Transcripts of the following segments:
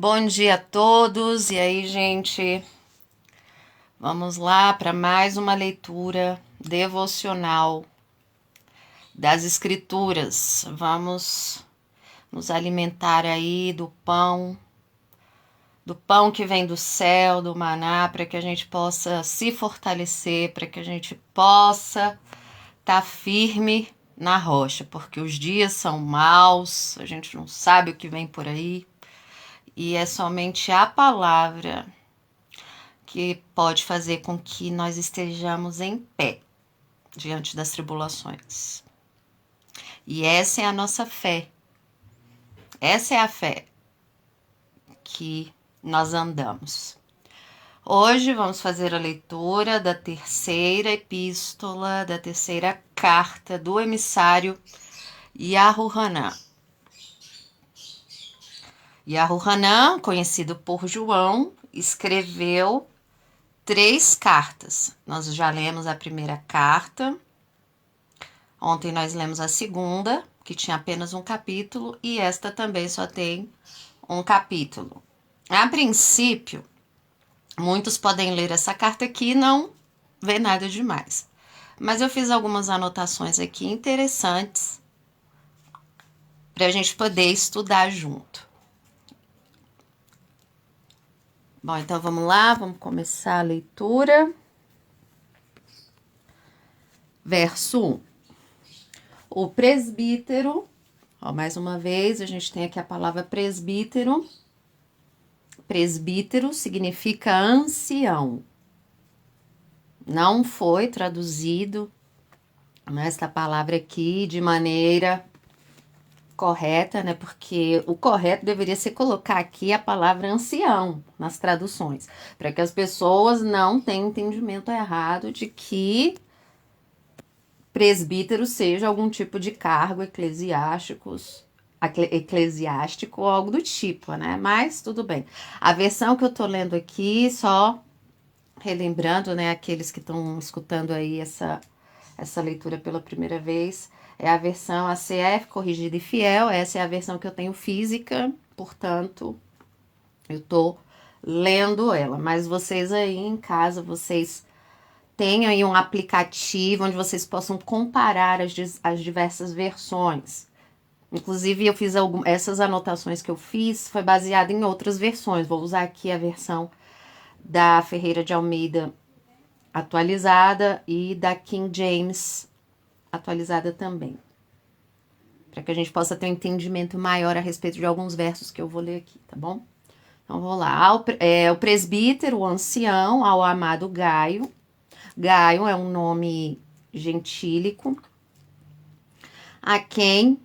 Bom dia a todos. E aí, gente? Vamos lá para mais uma leitura devocional das Escrituras. Vamos nos alimentar aí do pão que vem do céu, do maná, para que a gente possa se fortalecer, para que a gente possa estar firme na rocha, porque os dias são maus, a gente não sabe o que vem por aí, e é somente a palavra que pode fazer com que nós estejamos em pé diante das tribulações. E essa é a nossa fé. Essa é a fé que nós andamos. Hoje vamos fazer a leitura da terceira epístola, da terceira carta do emissário Yahu-Hanan. Yahu-Hanan, conhecido por João, escreveu 3 cartas. Nós já lemos a primeira carta. Ontem nós lemos a segunda, que tinha apenas um capítulo, e esta também só tem um capítulo. A princípio, muitos podem ler essa carta aqui e não ver nada demais. Mas eu fiz algumas anotações aqui interessantes para a gente poder estudar junto. Bom, então vamos lá, vamos começar a leitura. Verso 1. O presbítero, mais uma vez, a gente tem aqui a palavra presbítero. Presbítero significa ancião. Não foi traduzido esta palavra aqui de maneira correta, né? Porque o correto deveria ser colocar aqui a palavra ancião nas traduções, para que as pessoas não tenham entendimento errado de que presbítero seja algum tipo de cargo eclesiástico ou algo do tipo, né? Mas tudo bem. A versão que eu tô lendo aqui, só relembrando, né, aqueles que estão escutando aí essa leitura pela primeira vez, é a versão ACF, corrigida e fiel. Essa é a versão que eu tenho física, portanto, eu tô lendo ela. Mas vocês aí em casa, vocês tenham aí um aplicativo onde vocês possam comparar as diversas versões. Inclusive, eu fiz essas anotações que eu fiz, foi baseada em outras versões. Vou usar aqui a versão da Ferreira de Almeida atualizada e da King James atualizada também, para que a gente possa ter um entendimento maior a respeito de alguns versos que eu vou ler aqui, tá bom? Então, vou lá. O presbítero, o ancião, ao amado Gaio. Gaio é um nome gentílico, a quem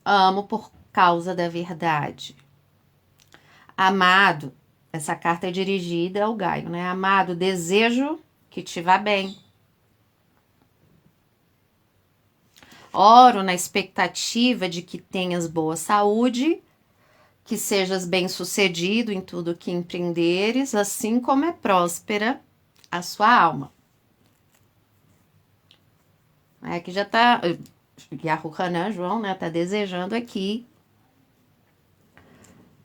amo por causa da verdade. Amado, essa carta é dirigida ao Gaio, né? Amado, desejo que te vá bem. Oro na expectativa de que tenhas boa saúde, que sejas bem-sucedido em tudo que empreenderes, assim como é próspera a sua alma. Aqui já tá, Yahu-Hanan, João, né, tá desejando aqui,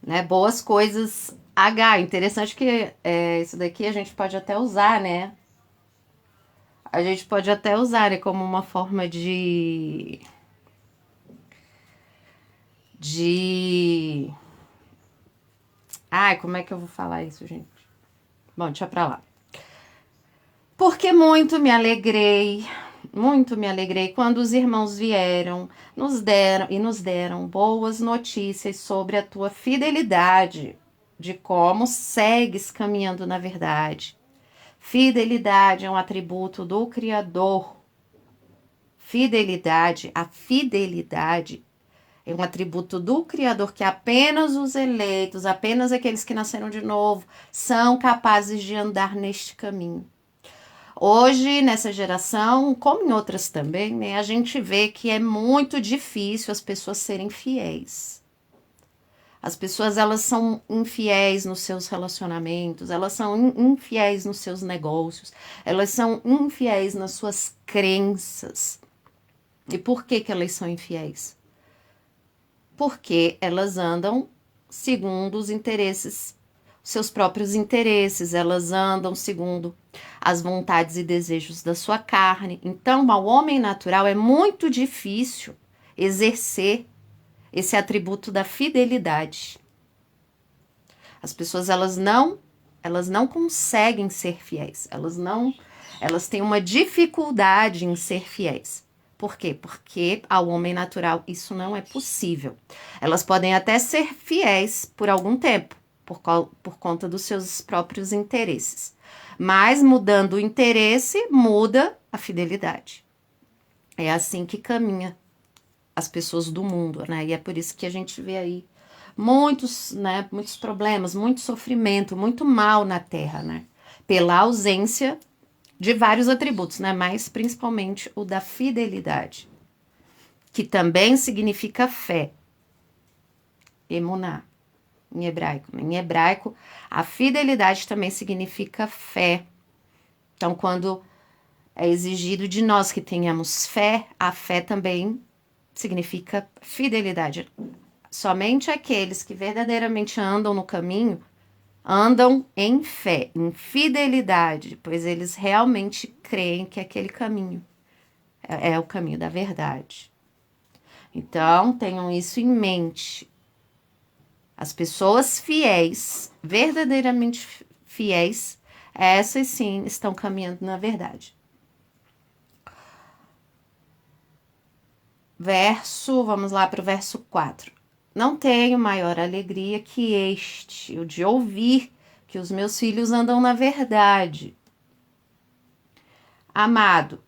né, boas coisas. Interessante que isso daqui a gente pode até usar, né? A gente pode até usar, né, como uma forma Ai, como é que eu vou falar isso, gente? Bom, deixa pra lá. Porque muito me alegrei quando os irmãos vieram, nos deram boas notícias sobre a tua fidelidade, de como segues caminhando na verdade. Fidelidade é um atributo do Criador. A fidelidade é um atributo do Criador que apenas os eleitos, apenas aqueles que nasceram de novo, são capazes de andar neste caminho. Hoje, nessa geração, como em outras também, né, a gente vê que é muito difícil as pessoas serem fiéis. As pessoas, elas são infiéis nos seus relacionamentos, elas são infiéis nos seus negócios, elas são infiéis nas suas crenças. E por que elas são infiéis? Porque elas andam segundo os interesses, seus próprios interesses, elas andam segundo as vontades e desejos da sua carne. Então, ao homem natural é muito difícil exercer esse atributo da fidelidade. As pessoas elas não conseguem ser fiéis. Elas têm uma dificuldade em ser fiéis. Por quê? Porque ao homem natural isso não é possível. Elas podem até ser fiéis por algum tempo, por conta dos seus próprios interesses. Mas mudando o interesse, muda a fidelidade. É assim que caminha as pessoas do mundo, né? E é por isso que a gente vê aí muitos problemas, muito sofrimento, muito mal na Terra, né? Pela ausência de vários atributos, né? Mas principalmente o da fidelidade, que também significa fé. Emuná, em hebraico. Em hebraico, a fidelidade também significa fé. Então, quando é exigido de nós que tenhamos fé, a fé também significa fidelidade. Somente aqueles que verdadeiramente andam no caminho andam em fé, em fidelidade, pois eles realmente creem que aquele caminho é o caminho da verdade. Então, tenham isso em mente. As pessoas fiéis, verdadeiramente fiéis, essas sim estão caminhando na verdade. Vamos lá para o verso 4. Não tenho maior alegria que este, o de ouvir que os meus filhos andam na verdade. Amado,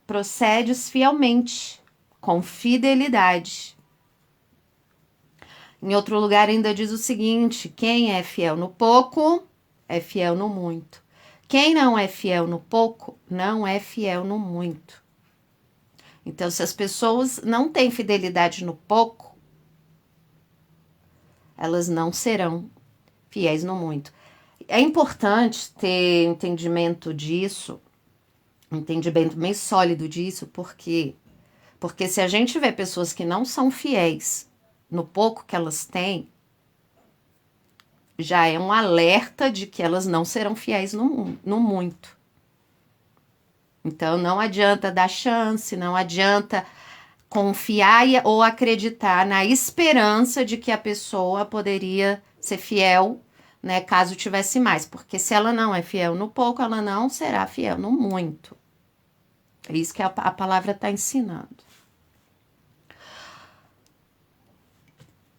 procedes fielmente, com fidelidade. Em outro lugar ainda diz o seguinte: quem é fiel no pouco, é fiel no muito. Quem não é fiel no pouco, não é fiel no muito. Então, se as pessoas não têm fidelidade no pouco, elas não serão fiéis no muito. É importante ter entendimento disso, um entendimento bem sólido disso, porque se a gente vê pessoas que não são fiéis no pouco que elas têm, já é um alerta de que elas não serão fiéis no muito. Então, não adianta dar chance, não adianta confiar ou acreditar na esperança de que a pessoa poderia ser fiel, né, caso tivesse mais. Porque se ela não é fiel no pouco, ela não será fiel no muito. É isso que a palavra está ensinando.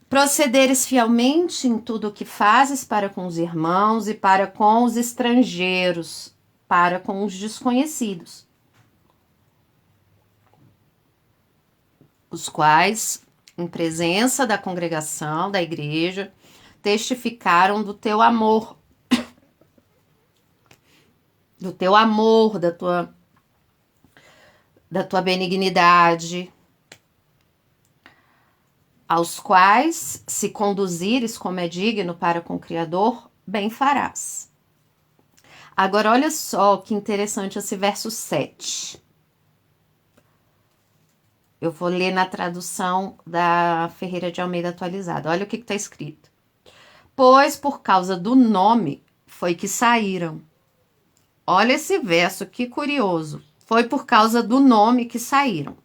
Procederes fielmente em tudo o que fazes para com os irmãos e para com os estrangeiros, para com os desconhecidos, os quais, em presença da congregação, da igreja, testificaram do teu amor, da tua benignidade, aos quais, se conduzires como é digno para com o Criador, bem farás. Agora, olha só que interessante esse verso 7. Eu vou ler na tradução da Ferreira de Almeida atualizada. Olha o que está escrito. Pois por causa do nome foi que saíram. Olha esse verso, que curioso. Foi por causa do nome que saíram.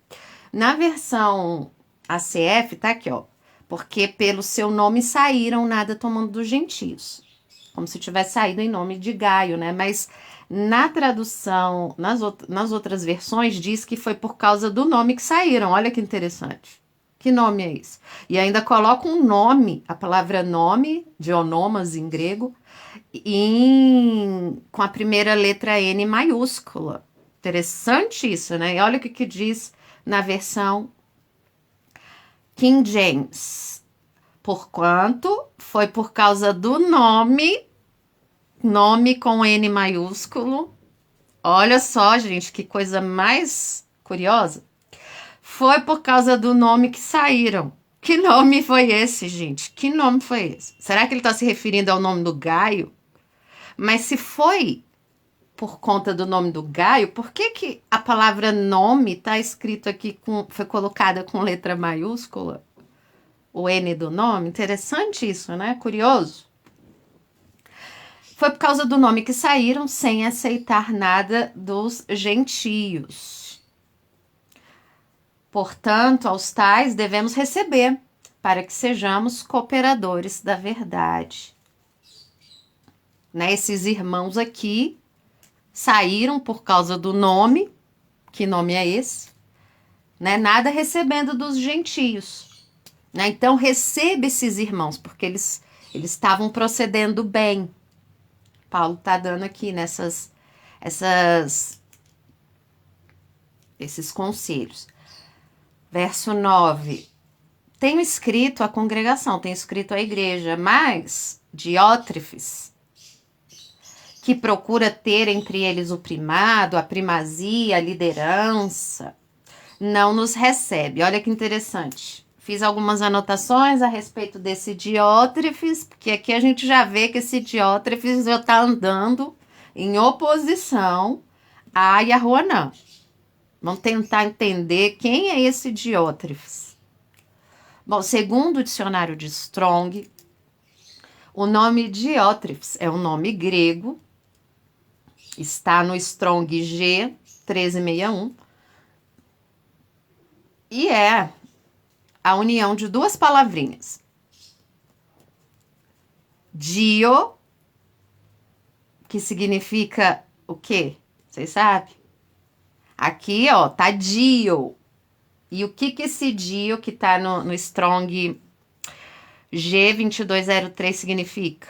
Na versão ACF, tá aqui, ó. Porque pelo seu nome saíram, nada tomando dos gentios. Como se tivesse saído em nome de Gaio, né? Mas na tradução, nas outras versões, diz que foi por causa do nome que saíram. Olha que interessante. Que nome é esse? E ainda coloca um nome, a palavra nome, de onomas em grego, com a primeira letra N maiúscula. Interessante isso, né? E olha o que diz na versão King James. Porquanto foi por causa do nome com N maiúsculo. Olha só, gente, que coisa mais curiosa. Foi por causa do nome que saíram. Que nome foi esse, gente? Que nome foi esse? Será que ele está se referindo ao nome do Gaio? Mas se foi por conta do nome do Gaio, por que a palavra nome está escrito aqui, foi colocada com letra maiúscula? o N do nome. Interessante isso, né? Curioso. Foi por causa do nome que saíram sem aceitar nada dos gentios. Portanto, aos tais devemos receber, para que sejamos cooperadores da verdade. Né? Esses irmãos aqui saíram por causa do nome. Que nome é esse? Né? Nada recebendo dos gentios. Né? Então, receba esses irmãos, porque eles estavam procedendo bem. Paulo está dando aqui esses conselhos. Verso 9. Tenho escrito a congregação, tenho escrito a igreja, mas Diótrefes, que procura ter entre eles o primado, a primazia, a liderança, não nos recebe. Olha que interessante. Fiz algumas anotações a respeito desse Diótrefes, porque aqui a gente já vê que esse Diótrefes já está andando em oposição a Yahuanã. Vamos tentar entender quem é esse Diótrefes. Bom, segundo o dicionário de Strong, o nome Diótrefes é um nome grego, está no Strong G 1361, e é a união de duas palavrinhas. Dio, que significa o quê? Vocês sabem? Aqui, ó, tá dio. E o que esse dio que tá no Strong G2203 significa?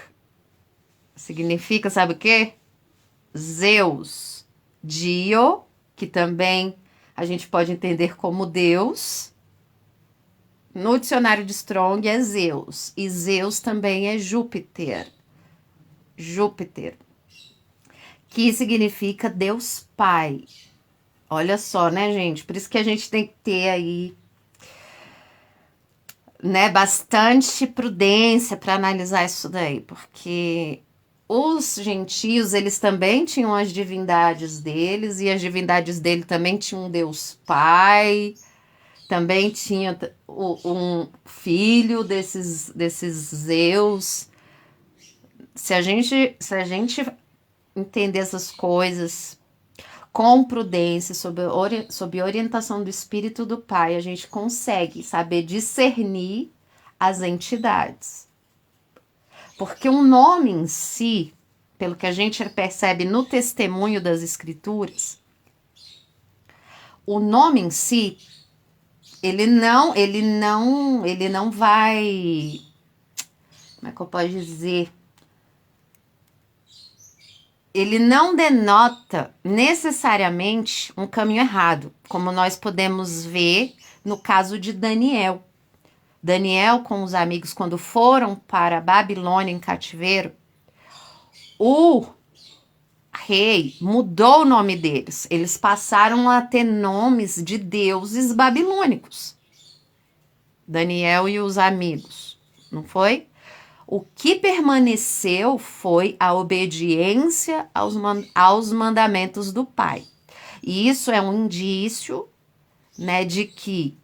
Significa, sabe o quê? Zeus. Dio, que também a gente pode entender como Deus. No dicionário de Strong é Zeus. E Zeus também é Júpiter. Júpiter. Que significa Deus Pai. Olha só, né, gente? Por isso que a gente tem que ter aí, né, bastante prudência para analisar isso daí, porque os gentios, eles também tinham as divindades deles, e as divindades dele também tinham um Deus Pai, também tinha um filho desses Zeus. Se a gente entender essas coisas com prudência, sob orientação do Espírito do Pai, a gente consegue saber discernir as entidades. Porque o nome em si, pelo que a gente percebe no testemunho das Escrituras, o nome em si, ele não vai, como é que eu posso dizer? Ele não denota necessariamente um caminho errado, como nós podemos ver no caso de Daniel. Daniel com os amigos, quando foram para a Babilônia em cativeiro, o rei mudou o nome deles. Eles passaram a ter nomes de deuses babilônicos. Daniel e os amigos, não foi? O que permaneceu foi a obediência aos mandamentos do Pai. E isso é um indício, né, de que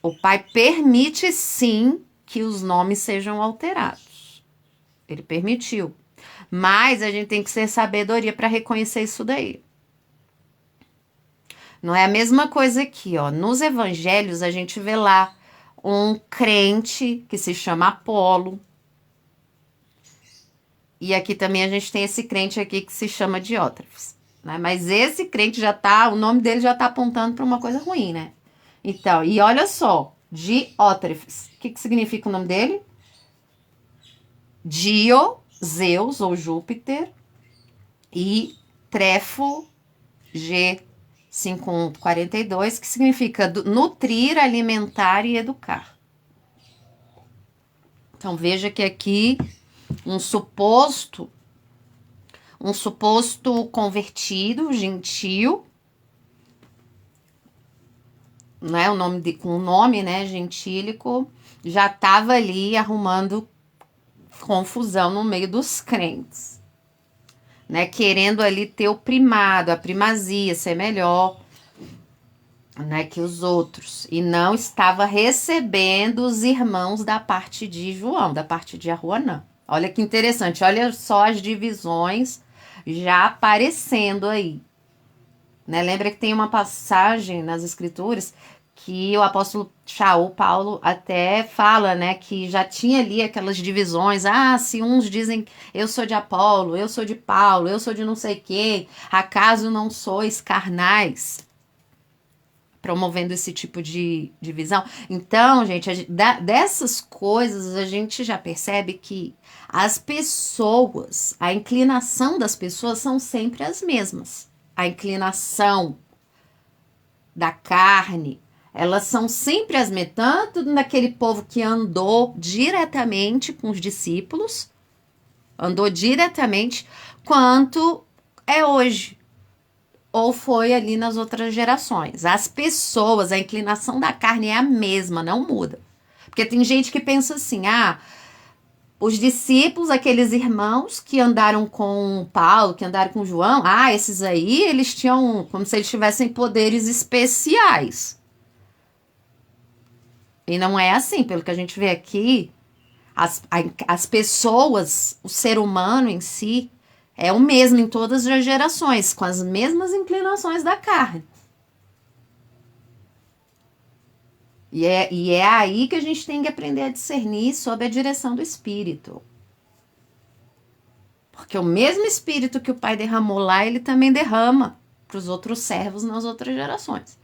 o Pai permite sim que os nomes sejam alterados. Ele permitiu. Mas a gente tem que ter sabedoria para reconhecer isso daí. Não é a mesma coisa aqui, ó. Nos evangelhos a gente vê lá um crente que se chama Apolo. E aqui também a gente tem esse crente aqui que se chama Diótrefes, né? Mas esse crente o nome dele já tá apontando para uma coisa ruim, né? Então, e olha só, Diótrefes. O que significa o nome dele? Dio, Zeus ou Júpiter, e Trefo, G5142, que significa nutrir, alimentar e educar. Então, veja que aqui um suposto convertido, gentil, né, com o nome, né, gentílico, já estava ali arrumando confusão no meio dos crentes, né, querendo ali ter o primado, a primazia, ser melhor. né, que os outros, e não estava recebendo os irmãos da parte de João, da parte de Aruanã. Olha que interessante, olha só as divisões já aparecendo aí, né? Lembra que tem uma passagem nas escrituras que o apóstolo Shaul, Paulo, até fala, né, que já tinha ali aquelas divisões. Ah, se uns dizem eu sou de Apolo, eu sou de Paulo, eu sou de não sei quem, acaso não sois carnais? Promovendo esse tipo de divisão. Então, gente, dessas coisas a gente já percebe que as pessoas, a inclinação das pessoas são sempre as mesmas. A inclinação da carne, elas são sempre as mesmas, tanto naquele povo que andou diretamente com os discípulos, andou diretamente, quanto é hoje. Ou foi ali nas outras gerações. As pessoas, a inclinação da carne é a mesma, não muda. Porque tem gente que pensa assim, os discípulos, aqueles irmãos que andaram com Paulo, que andaram com João, esses aí, eles tinham como se eles tivessem poderes especiais. E não é assim, pelo que a gente vê aqui, as pessoas, o ser humano em si, é o mesmo em todas as gerações, com as mesmas inclinações da carne. E é aí que a gente tem que aprender a discernir sob a direção do Espírito. Porque o mesmo Espírito que o Pai derramou lá, ele também derrama para os outros servos nas outras gerações.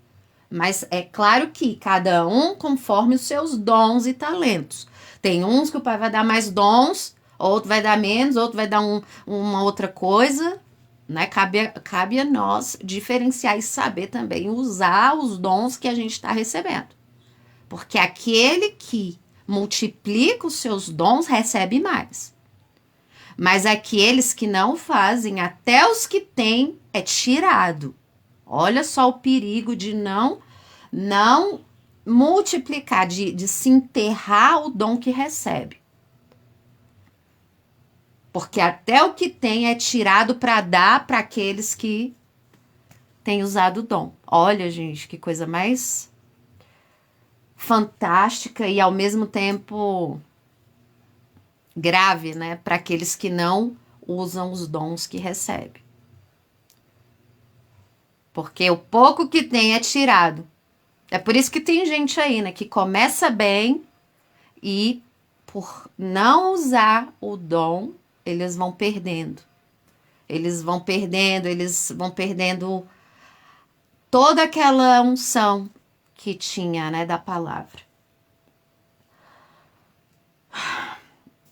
Mas é claro que cada um conforme os seus dons e talentos. Tem uns que o Pai vai dar mais dons, outro vai dar menos, outro vai dar uma outra coisa, né? Cabe a nós diferenciar e saber também usar os dons que a gente está recebendo. Porque aquele que multiplica os seus dons recebe mais. Mas aqueles que não fazem, até os que têm, é tirado. Olha só o perigo de não multiplicar, de se enterrar o dom que recebe. Porque até o que tem é tirado para dar para aqueles que têm usado o dom. Olha, gente, que coisa mais fantástica e ao mesmo tempo grave, né, para aqueles que não usam os dons que recebe. Porque o pouco que tem é tirado. É por isso que tem gente aí, né, que começa bem e por não usar o dom, eles vão perdendo. Eles vão perdendo toda aquela unção que tinha, né, da palavra.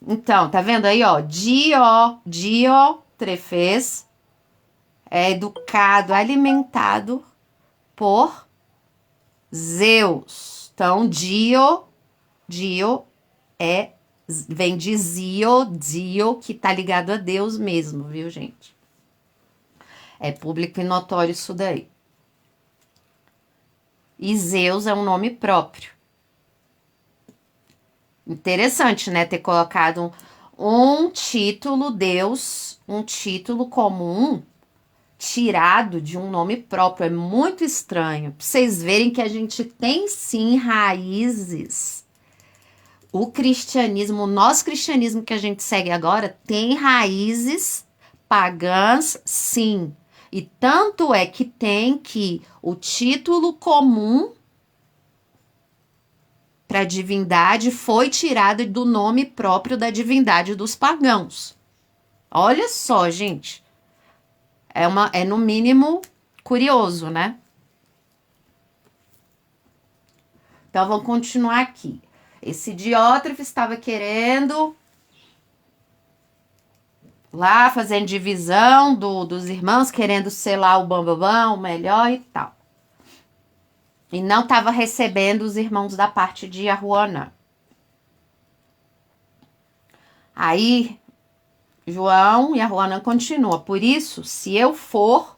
Então, tá vendo aí, ó? Diotrefes é educado, alimentado por Zeus. Então, Dio vem de Dio, que tá ligado a Deus mesmo, viu, gente? É público e notório isso daí. E Zeus é um nome próprio. Interessante, né? Ter colocado um título Deus, um título comum, tirado de um nome próprio. É muito estranho. Pra vocês verem que a gente tem sim raízes. O cristianismo, o nosso cristianismo que a gente segue agora, tem raízes pagãs, sim. E tanto é que tem que o título comum para a divindade foi tirado do nome próprio da divindade dos pagãos. Olha só, gente. É no mínimo curioso, né? Então, vamos continuar aqui. Esse Diótrefes estava querendo lá, fazendo divisão dos irmãos, querendo ser lá o bambambam, o melhor e tal. E não estava recebendo os irmãos da parte de Aruanã. Aí, João e Aruanã continua. Por isso, se eu for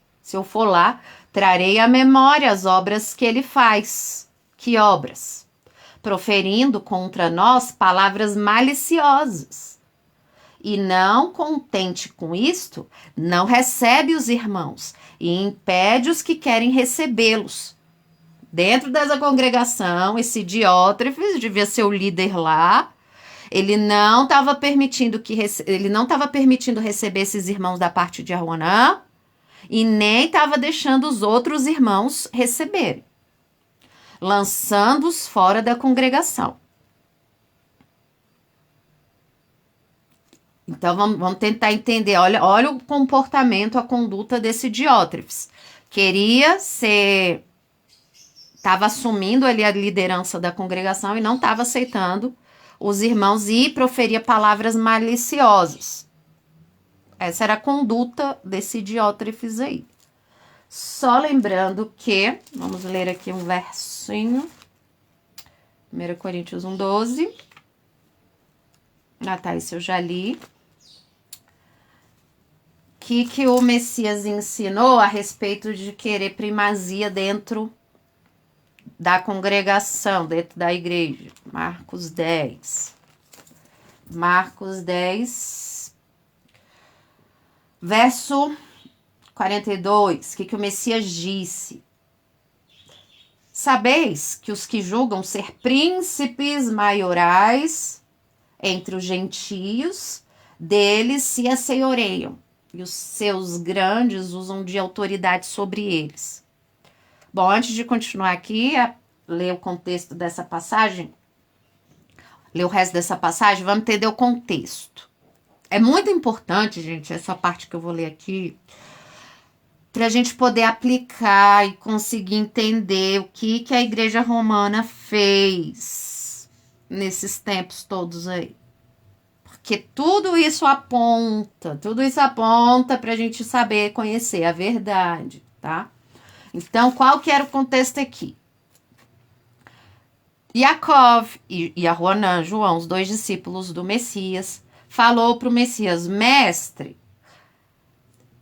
lá, trarei à memória as obras que ele faz. Que obras? Proferindo contra nós palavras maliciosas. E não contente com isto, não recebe os irmãos e impede os que querem recebê-los. Dentro dessa congregação, esse Diótrefes devia ser o líder lá. Ele não estava permitindo receber esses irmãos da parte de Arwanã e nem estava deixando os outros irmãos receberem, lançando-os fora da congregação. Então vamos tentar entender. Olha o comportamento, a conduta desse Diótrefes. Estava assumindo ali a liderança da congregação e não estava aceitando os irmãos e proferia palavras maliciosas. Essa era a conduta desse Diótrefes aí. Só lembrando que, vamos ler aqui um versinho, 1 Coríntios 1:12. Tá, isso eu já li. Que o Messias ensinou a respeito de querer primazia dentro da congregação, dentro da igreja. Marcos 10. Marcos 10, verso 42. Que o Messias disse? Sabeis que os que julgam ser príncipes maiorais entre os gentios, deles se assenhoreiam, e os seus grandes usam de autoridade sobre eles. Bom, antes de continuar aqui, ler o contexto dessa passagem, ler o resto dessa passagem, vamos entender o contexto. É muito importante, gente, essa parte que eu vou ler aqui, para a gente poder aplicar e conseguir entender o que a Igreja Romana fez nesses tempos todos aí. Porque tudo isso aponta para a gente saber conhecer a verdade, tá? Então, qual que era o contexto aqui? Yaakov e Arwanã, João, os 2 discípulos do Messias, falou para o Messias: mestre,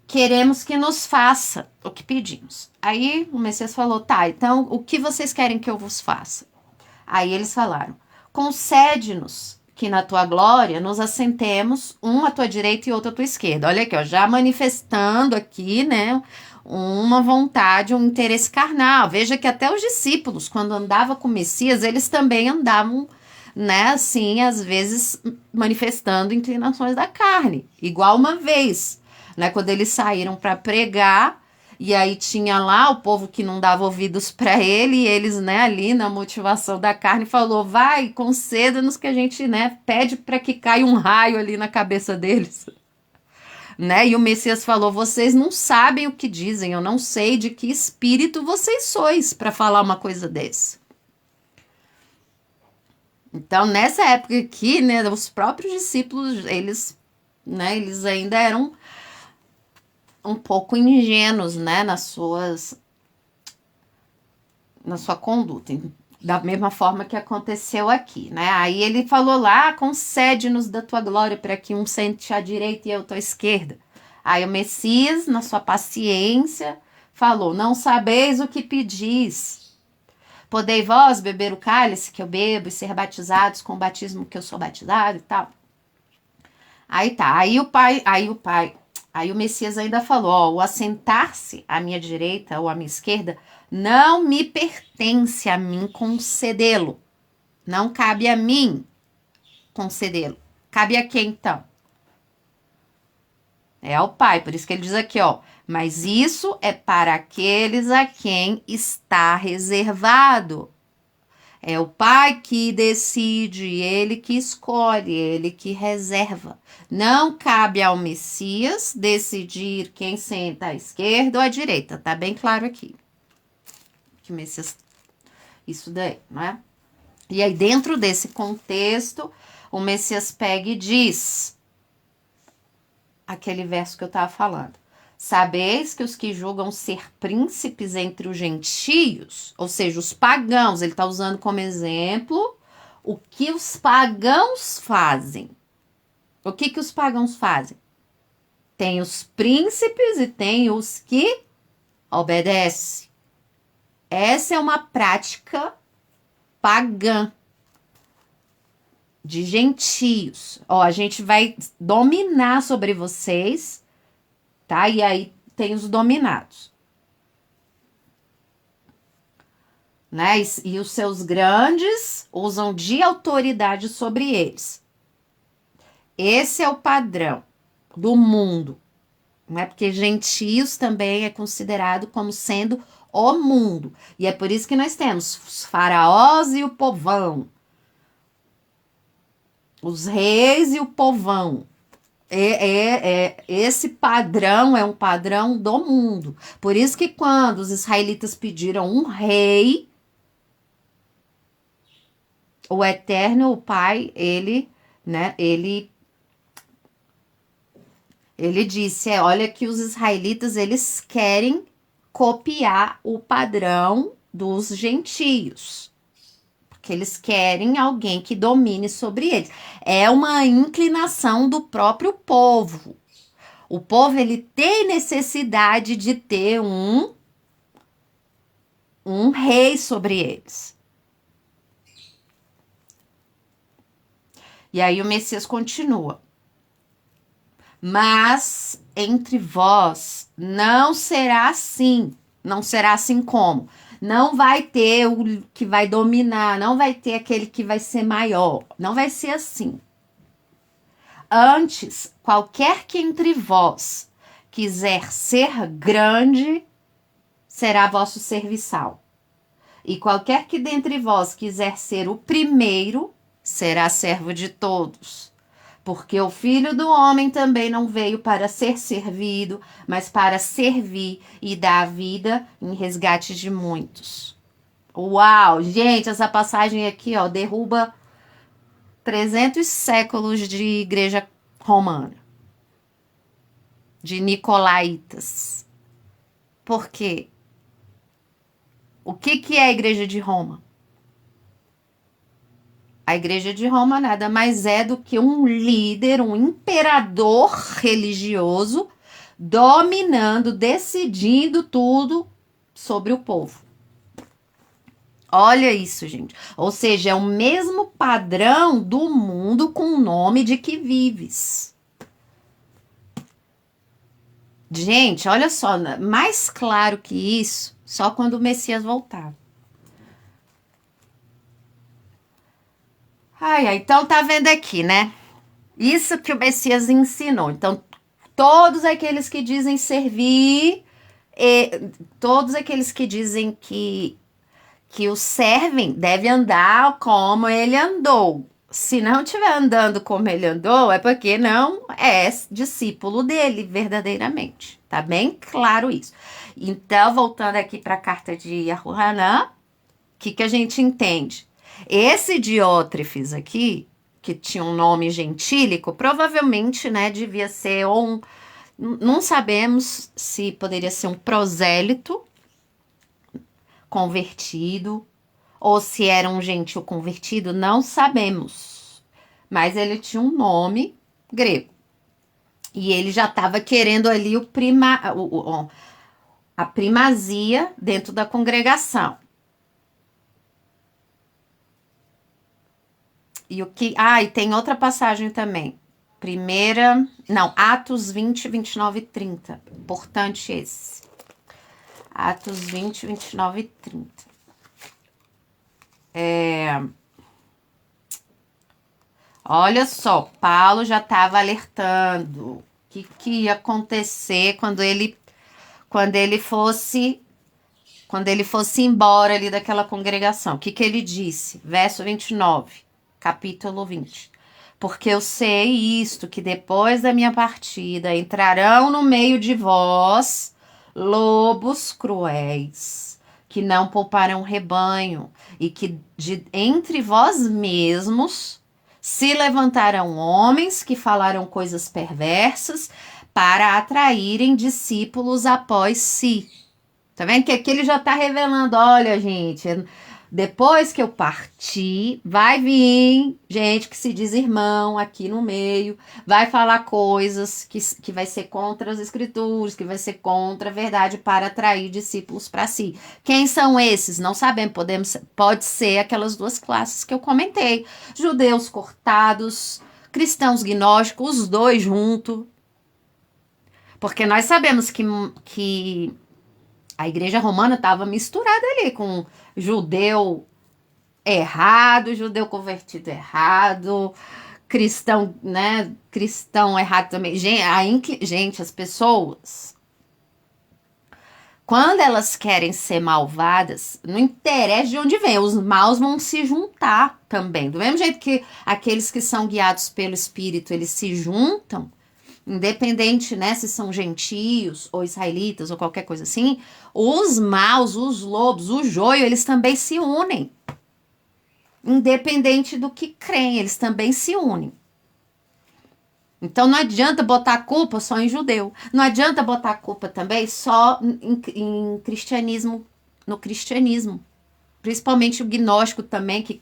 queremos que nos faça o que pedimos. Aí o Messias falou: tá, então o que vocês querem que eu vos faça? Aí eles falaram: concede-nos que na tua glória nos assentemos, um à tua direita e outro à tua esquerda. Olha aqui, ó, já manifestando aqui, né, uma vontade, um interesse carnal. Veja que até os discípulos, quando andavam com o Messias, eles também andavam, né, assim, às vezes manifestando inclinações da carne. Igual uma vez, né, quando eles saíram para pregar, e aí tinha lá o povo que não dava ouvidos para ele, e eles, né, ali na motivação da carne, falou: vai, conceda-nos que a gente, né, pede para que caia um raio ali na cabeça deles. Né? E o Messias falou: vocês não sabem o que dizem, eu não sei de que espírito vocês sois para falar uma coisa dessa. Então, nessa época aqui, né, os próprios discípulos, eles ainda eram um pouco ingênuos, né, na sua conduta, da mesma forma que aconteceu aqui, né? Aí ele falou lá: concede-nos da tua glória para que um sente à direita e eu à tua esquerda. Aí o Messias, na sua paciência, falou: não sabeis o que pedis. Podei vós beber o cálice que eu bebo e ser batizados com o batismo que eu sou batizado e tal. Aí tá, aí o Messias ainda falou: ó, o assentar-se à minha direita ou à minha esquerda não me pertence a mim concedê-lo. Não cabe a mim concedê-lo. Cabe a quem então? É ao Pai. Por isso que ele diz aqui, ó: mas isso é para aqueles a quem está reservado. É o Pai que decide, ele que escolhe, ele que reserva. Não cabe ao Messias decidir quem senta à esquerda ou à direita. Tá bem claro aqui. Que o Messias... Isso daí, não é? E aí, dentro desse contexto, o Messias pega e diz aquele verso que eu estava falando: sabeis que os que julgam ser príncipes entre os gentios, ou seja, os pagãos, ele está usando como exemplo o que os pagãos fazem. O que os pagãos fazem? Tem os príncipes e tem os que obedecem. Essa é uma prática pagã de gentios. Ó, a gente vai dominar sobre vocês, tá? E aí tem os dominados. né? E os seus grandes usam de autoridade sobre eles. Esse é o padrão do mundo, né? Porque gentios também é considerado como sendo o mundo. E é por isso que nós temos os faraós e o povão, os reis e o povão. Esse padrão é um padrão do mundo. Por isso que quando os israelitas pediram um rei, o Eterno, o Pai, né, ele disse, olha que os israelitas, eles querem copiar o padrão dos gentios. Porque eles querem alguém que domine sobre eles. É uma inclinação do próprio povo. O povo, ele tem necessidade de ter um rei sobre eles. E aí o Messias continua. Mas entre vós não será assim. Não será assim como? Não vai ter o que vai dominar, não vai ter aquele que vai ser maior. Não vai ser assim. Antes, qualquer que entre vós quiser ser grande, será vosso serviçal. E qualquer que dentre vós quiser ser o primeiro, será servo de todos. Porque o Filho do Homem também não veio para ser servido, mas para servir e dar a vida em resgate de muitos. Uau, gente, essa passagem aqui, ó, derruba 300 séculos de igreja romana, de nicolaítas. Por quê? O que é a igreja de Roma? A igreja de Roma nada mais é do que um líder, um imperador religioso, dominando, decidindo tudo sobre o povo. Olha isso, gente. Ou seja, é o mesmo padrão do mundo com o nome de que vives. Gente, olha só, mais claro que isso, só quando o Messias voltar. Então tá vendo aqui, né? Isso que o Messias ensinou. Então, todos aqueles que dizem servir, todos aqueles que dizem que o servem, deve andar como ele andou. Se não estiver andando como ele andou, é porque não é discípulo dele verdadeiramente. Tá bem claro isso. Então, voltando aqui para a carta de Yahuanã, o que a gente entende? Esse Diótrefes aqui, que tinha um nome gentílico, provavelmente, né, devia ser não sabemos se poderia ser um prosélito convertido, ou se era um gentil convertido, não sabemos. Mas ele tinha um nome grego. E ele já estava querendo ali a primazia dentro da congregação. E tem outra passagem também. Atos 20, 29 e 30. Importante esse. Atos 20, 29 e 30. Olha só, Paulo já estava alertando o que ia acontecer quando ele fosse embora ali daquela congregação. O que ele disse? Verso 29, capítulo 20. Porque eu sei isto, que depois da minha partida entrarão no meio de vós lobos cruéis, que não pouparão rebanho, e que entre vós mesmos se levantarão homens que falarão coisas perversas para atraírem discípulos após si. Tá vendo que aqui ele já tá revelando, olha, gente, depois que eu partir, vai vir gente que se diz irmão aqui no meio, vai falar coisas que vai ser contra as escrituras, que vai ser contra a verdade para atrair discípulos para si. Quem são esses? Não sabemos, pode ser aquelas duas classes que eu comentei, judeus cortados, cristãos gnósticos, os dois juntos, porque nós sabemos que A igreja romana estava misturada ali com judeu errado, judeu convertido errado, cristão, né? Cristão errado também. Gente, as pessoas, quando elas querem ser malvadas, não interessa de onde vem, os maus vão se juntar também. Do mesmo jeito que aqueles que são guiados pelo Espírito, eles se juntam, independente, né, se são gentios ou israelitas ou qualquer coisa assim, os maus, os lobos, o joio, eles também se unem. Independente do que creem, eles também se unem. Então não adianta botar a culpa só em judeu. Não adianta botar a culpa também só em cristianismo, no cristianismo. Principalmente o gnóstico também, que,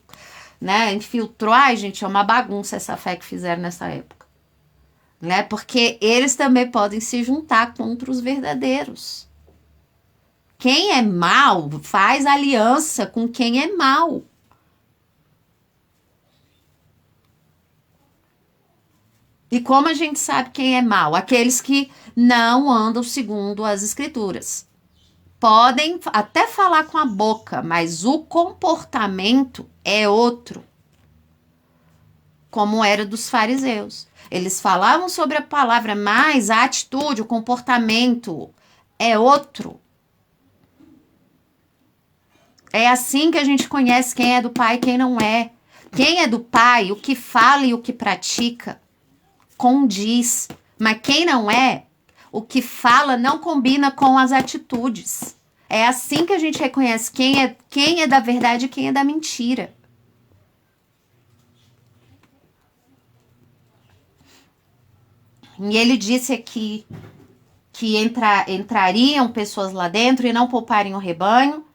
né, infiltrou. Ai, gente, é uma bagunça essa fé que fizeram nessa época. Né? Porque eles também podem se juntar contra os verdadeiros. Quem é mau faz aliança com quem é mau. E como a gente sabe quem é mau? Aqueles que não andam segundo as escrituras. Podem até falar com a boca, mas o comportamento é outro. Como era dos fariseus. Eles falavam sobre a palavra, mas a atitude, o comportamento é outro. É assim que a gente conhece quem é do pai e quem não é. Quem é do pai, o que fala e o que pratica, condiz. Mas quem não é, o que fala não combina com as atitudes. É assim que a gente reconhece quem é da verdade e quem é da mentira. E ele disse aqui que entrariam pessoas lá dentro e não poupariam o rebanho.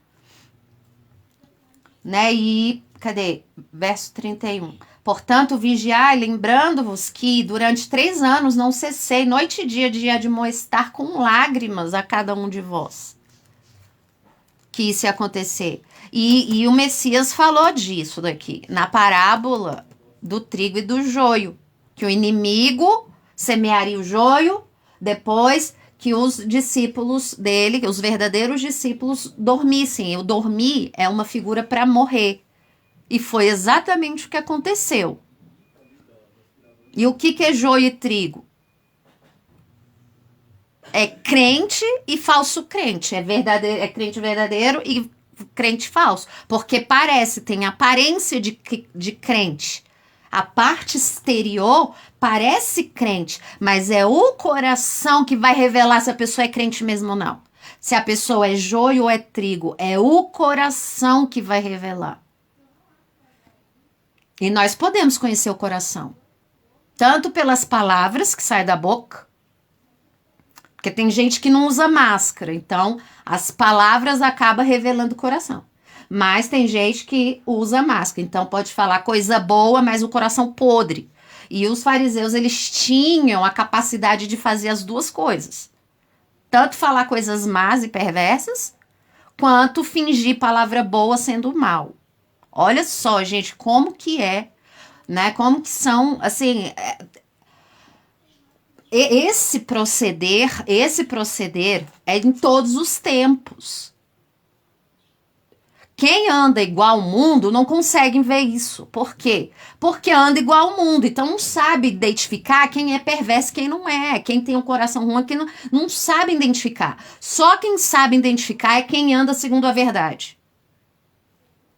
Né? E, cadê? Verso 31. Portanto, vigiai, lembrando-vos que durante 3 anos não cessei, noite e dia, de admoestar com lágrimas a cada um de vós. Que isso ia acontecer. E o Messias falou disso daqui, na parábola do trigo e do joio. Que o inimigo semearia o joio, depois que os discípulos dele, os verdadeiros discípulos, dormissem. E o dormir é uma figura para morrer. E foi exatamente o que aconteceu. E o que é joio e trigo? É crente e falso crente. É crente verdadeiro e crente falso. Porque tem aparência de crente. A parte exterior parece crente, mas é o coração que vai revelar se a pessoa é crente mesmo ou não. Se a pessoa é joio ou é trigo, é o coração que vai revelar. E nós podemos conhecer o coração, tanto pelas palavras que saem da boca, porque tem gente que não usa máscara, então as palavras acabam revelando o coração. Mas tem gente que usa máscara, então pode falar coisa boa, mas o coração podre. E os fariseus, eles tinham a capacidade de fazer as duas coisas. Tanto falar coisas más e perversas, quanto fingir palavra boa sendo mal. Olha só, gente, como que é, né? Como que são, assim... Esse proceder é em todos os tempos. Quem anda igual ao mundo não consegue ver isso. Por quê? Porque anda igual ao mundo. Então não sabe identificar quem é perverso e quem não é. Quem tem um coração ruim, quem não sabe identificar. Só quem sabe identificar é quem anda segundo a verdade.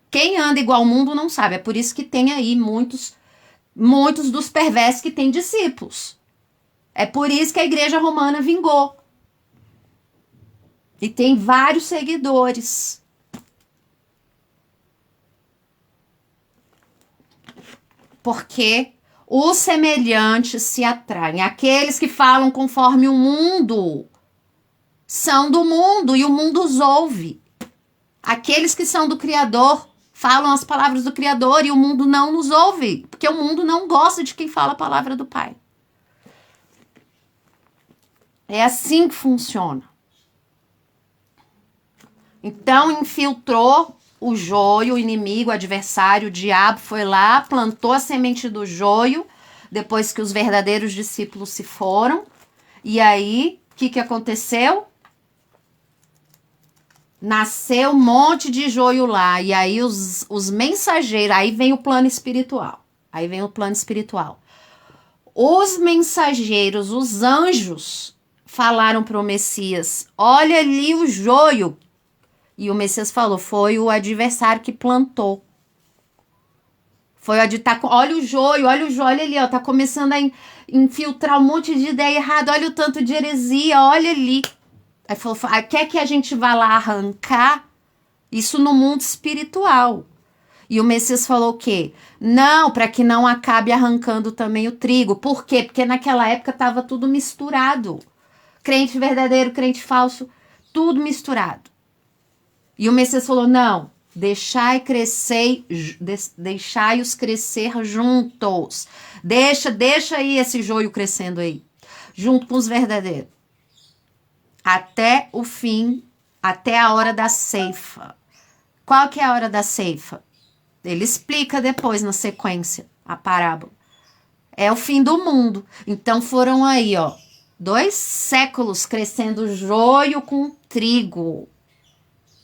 Quem anda igual ao mundo não sabe. É por isso que tem aí muitos dos perversos que têm discípulos. É por isso que a igreja romana vingou. E tem vários seguidores. Porque os semelhantes se atraem. Aqueles que falam conforme o mundo são do mundo e o mundo os ouve. Aqueles que são do Criador falam as palavras do Criador e o mundo não nos ouve. Porque o mundo não gosta de quem fala a palavra do Pai. É assim que funciona. Então, infiltrou o joio, o inimigo, o adversário, o diabo foi lá, plantou a semente do joio, depois que os verdadeiros discípulos se foram. E aí, o que aconteceu? Nasceu um monte de joio lá. E aí os mensageiros, aí vem o plano espiritual. Aí vem o plano espiritual. Os mensageiros, os anjos, falaram para o Messias: olha ali o joio. E o Messias falou: foi o adversário que plantou. Foi o de tá, olha o joio ali, ó, tá começando a infiltrar um monte de ideia errada, olha o tanto de heresia, olha ali. Aí falou: quer que a gente vá lá arrancar? Isso no mundo espiritual. E o Messias falou o quê? Não, para que não acabe arrancando também o trigo. Por quê? Porque naquela época estava tudo misturado. Crente verdadeiro, crente falso, tudo misturado. E o Messias falou: não, deixai-os crescer juntos. Deixa aí esse joio crescendo aí, junto com os verdadeiros. Até o fim, até a hora da ceifa. Qual que é a hora da ceifa? Ele explica depois na sequência a parábola. É o fim do mundo. Então foram aí, ó, 2 séculos crescendo joio com trigo.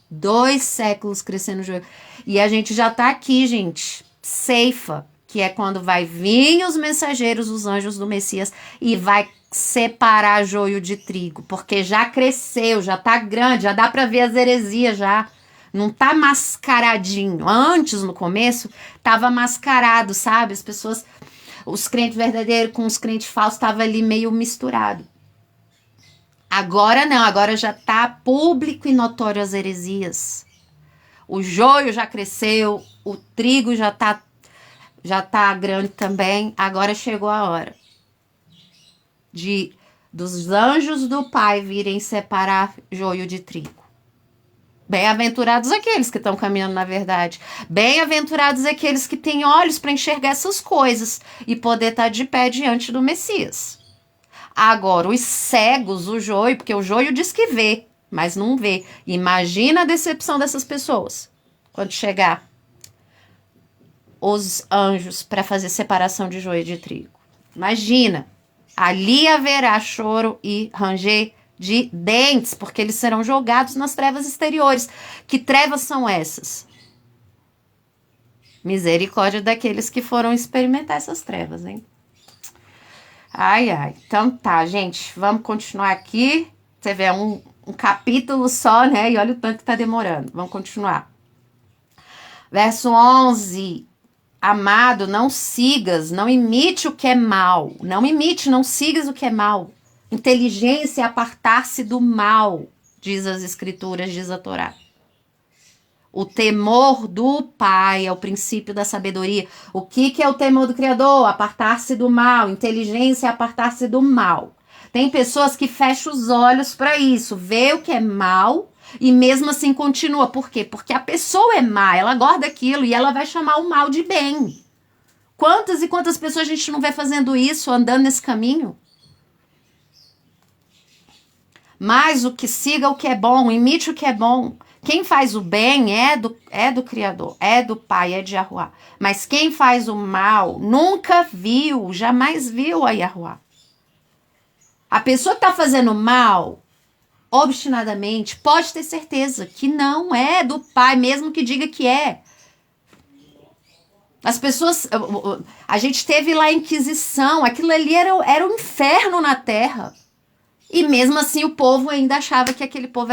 2 séculos crescendo joio. E a gente já tá aqui, gente. Ceifa, que é quando vai vir os mensageiros, os anjos do Messias, e vai separar joio de trigo. Porque já cresceu, já tá grande, já dá pra ver as heresias já. Não tá mascaradinho. Antes, no começo, tava mascarado, sabe? As pessoas, os crentes verdadeiros com os crentes falsos, tava ali meio misturado. Agora não, agora já tá público e notório as heresias. O joio já cresceu, o trigo já tá grande também. Agora chegou a hora dos anjos do Pai virem separar joio de trigo. Bem-aventurados aqueles que estão caminhando na verdade. Bem-aventurados aqueles que têm olhos para enxergar essas coisas e poder estar de pé diante do Messias. Agora, os cegos, o joio, porque o joio diz que vê, mas não vê. Imagina a decepção dessas pessoas quando chegar os anjos para fazer separação de joio de trigo. Imagina, ali haverá choro e ranger de dentes, porque eles serão jogados nas trevas exteriores. Que trevas são essas? Misericórdia daqueles que foram experimentar essas trevas, hein? Ai, ai. Então tá, gente. Vamos continuar aqui. Você vê, um capítulo só, né? E olha o tanto que tá demorando. Vamos continuar. Verso 11. Amado, não sigas, não imite o que é mal. Não imite, não sigas o que é mal. Inteligência é apartar-se do mal, diz as escrituras, diz a Torá. O temor do Pai é o princípio da sabedoria. O que é o temor do Criador? Apartar-se do mal. Inteligência é apartar-se do mal. Tem pessoas que fecham os olhos para isso, vê o que é mal e mesmo assim continua. Por quê? Porque a pessoa é má, ela guarda aquilo e ela vai chamar o mal de bem. Quantas e quantas pessoas a gente não vê fazendo isso, andando nesse caminho? Mas o que siga o que é bom, imite o que é bom. Quem faz o bem é do Criador, é do Pai, é de Yahuwá. Mas quem faz o mal nunca viu, jamais viu a Yahuwá. A pessoa que está fazendo mal, obstinadamente, pode ter certeza que não é do Pai, mesmo que diga que é. As pessoas, a gente teve lá a Inquisição, aquilo ali era um inferno na Terra. E mesmo assim o povo ainda achava que aquele povo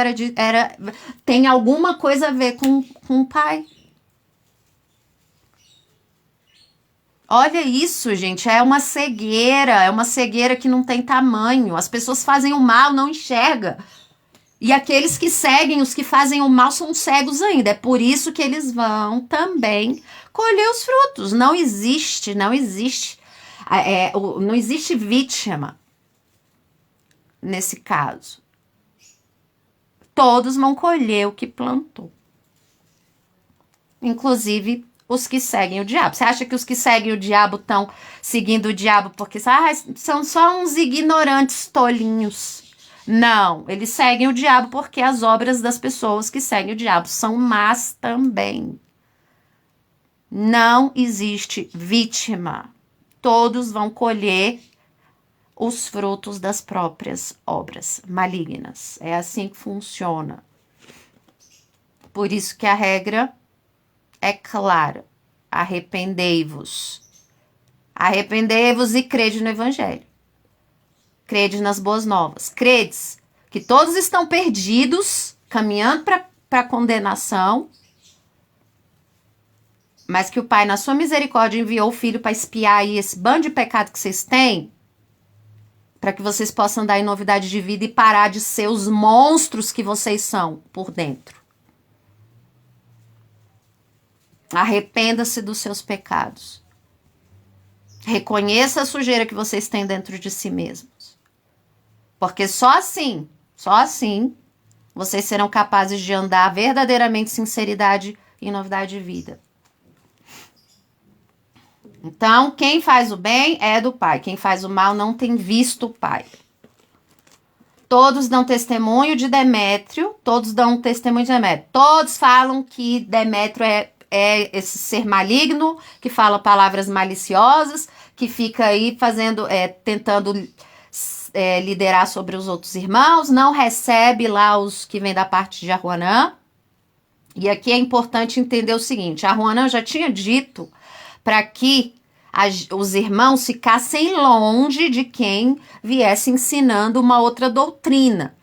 tem alguma coisa a ver com o Pai. Olha isso, gente, é uma cegueira que não tem tamanho. As pessoas fazem o mal, não enxerga. E aqueles que seguem, os que fazem o mal, são cegos ainda. É por isso que eles vão também colher os frutos. Não existe vítima nesse caso. Todos vão colher o que plantou. Inclusive os que seguem o diabo. Você acha que os que seguem o diabo estão seguindo o diabo porque são só uns ignorantes tolinhos? Não, eles seguem o diabo porque as obras das pessoas que seguem o diabo são más também. Não existe vítima. Todos vão colher os frutos das próprias obras malignas. É assim que funciona. Por isso que a regra é clara. Arrependei-vos. Arrependei-vos e crede no evangelho. Crede nas boas novas. Credes que todos estão perdidos, caminhando para a condenação, mas que o Pai, na sua misericórdia, enviou o Filho para expiar aí esse bando de pecado que vocês têm, para que vocês possam dar em novidade de vida e parar de ser os monstros que vocês são por dentro. Arrependa-se dos seus pecados. Reconheça a sujeira que vocês têm dentro de si mesmos. Porque só assim, vocês serão capazes de andar verdadeiramente sinceridade e novidade de vida. Então, quem faz o bem é do Pai. Quem faz o mal não tem visto o Pai. Todos dão testemunho de Demétrio. Todos falam que Demétrio é esse ser maligno, que fala palavras maliciosas, que fica aí tentando liderar sobre os outros irmãos, não recebe lá os que vêm da parte de Aruanã. E aqui é importante entender o seguinte, Aruanã já tinha dito para que os irmãos ficassem longe de quem viesse ensinando uma outra doutrina.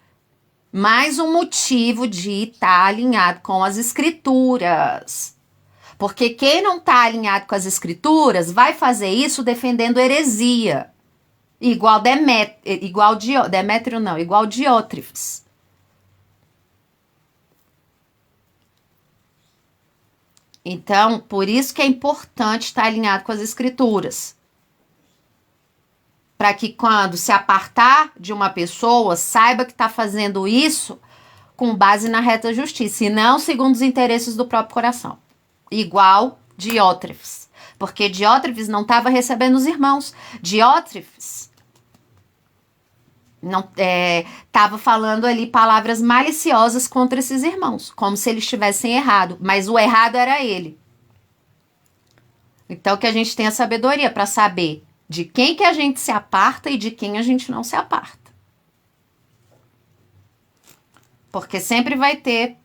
Mais um motivo de estar alinhado com as escrituras. Porque quem não está alinhado com as escrituras vai fazer isso defendendo heresia. Igual Diótrefes. Então, por isso que é importante estar alinhado com as escrituras. Para que quando se apartar de uma pessoa, saiba que está fazendo isso com base na reta justiça, e não segundo os interesses do próprio coração. Igual Diótrefes. Porque Diótrefes não estava recebendo os irmãos. Diótrefes não estava falando ali palavras maliciosas contra esses irmãos, como se eles estivessem errado, mas o errado era ele. Então que a gente tenha sabedoria para saber de quem que a gente se aparta e de quem a gente não se aparta. Porque sempre vai ter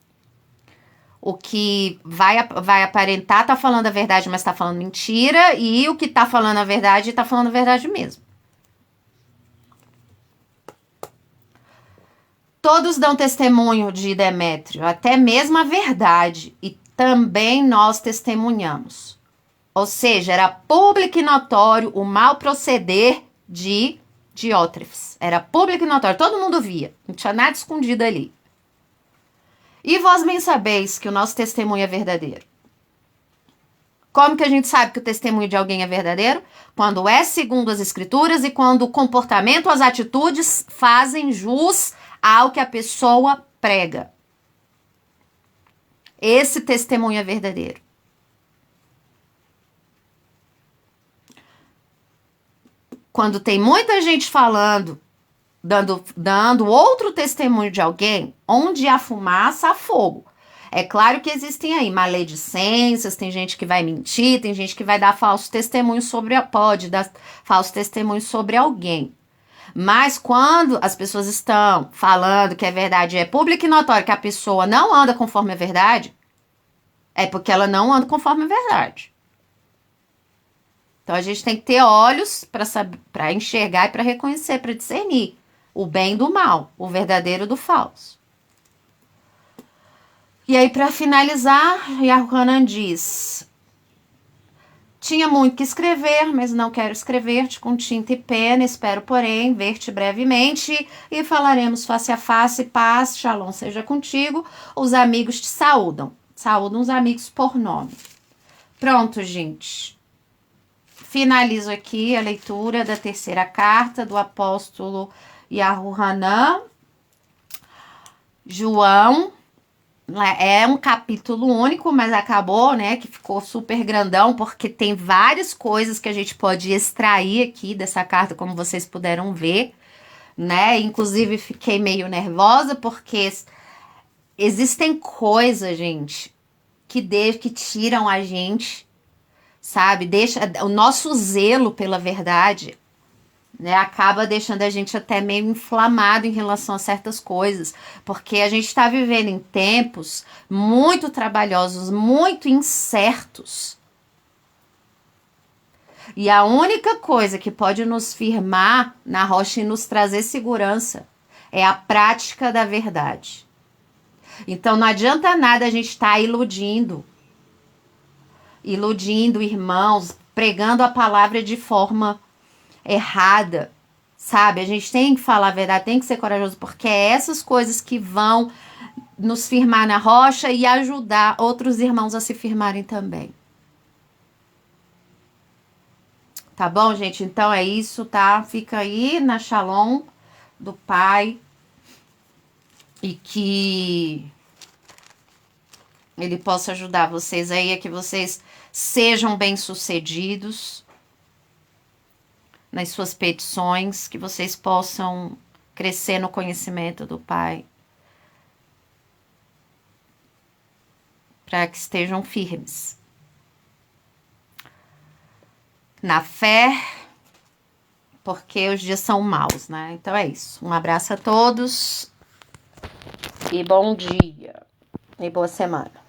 o que vai aparentar tá falando a verdade, mas tá falando mentira, e o que tá falando a verdade tá falando a verdade mesmo. Todos dão testemunho de Demétrio, até mesmo a verdade, e também nós testemunhamos. Ou seja, era público e notório o mau proceder de Diótrefes. Era público e notório, todo mundo via, não tinha nada escondido ali. E vós bem sabeis que o nosso testemunho é verdadeiro. Como que a gente sabe que o testemunho de alguém é verdadeiro? Quando é segundo as escrituras e quando o comportamento, as atitudes fazem jus ao que a pessoa prega. Esse testemunho é verdadeiro. Quando tem muita gente falando, dando outro testemunho de alguém, onde há fumaça, há fogo. É claro que existem aí maledicências, tem gente que vai mentir, tem gente que vai dar falso testemunho pode dar falso testemunho sobre alguém. Mas quando as pessoas estão falando que a verdade é pública e notória, que a pessoa não anda conforme a verdade, é porque ela não anda conforme a verdade. Então a gente tem que ter olhos para enxergar e para reconhecer, para discernir o bem do mal, o verdadeiro do falso. E aí, para finalizar, Yahuanan diz: tinha muito que escrever, mas não quero escrever-te com tinta e pena, espero, porém, ver-te brevemente e falaremos face a face, paz, shalom seja contigo, os amigos te saúdam. Saúdam os amigos por nome. Pronto, gente. Finalizo aqui a leitura da terceira carta do apóstolo Yahuanan. João. É um capítulo único, mas acabou, né, que ficou super grandão, porque tem várias coisas que a gente pode extrair aqui dessa carta, como vocês puderam ver, né, inclusive fiquei meio nervosa, porque existem coisas, gente, que tiram a gente, sabe, deixa o nosso zelo pela verdade, né? Acaba deixando a gente até meio inflamado em relação a certas coisas, porque a gente está vivendo em tempos muito trabalhosos, muito incertos. E a única coisa que pode nos firmar na rocha e nos trazer segurança é a prática da verdade. Então não adianta nada a gente estar iludindo irmãos, pregando a palavra de forma errada, sabe? A gente tem que falar a verdade, tem que ser corajoso, porque é essas coisas que vão nos firmar na rocha e ajudar outros irmãos a se firmarem também. Tá bom, gente? Então é isso, tá? Fica aí na Shalom do Pai e que Ele possa ajudar vocês aí, a que vocês sejam bem-sucedidos nas suas petições, que vocês possam crescer no conhecimento do Pai, para que estejam firmes na fé, porque os dias são maus, né? Então é isso. Um abraço a todos e bom dia e boa semana.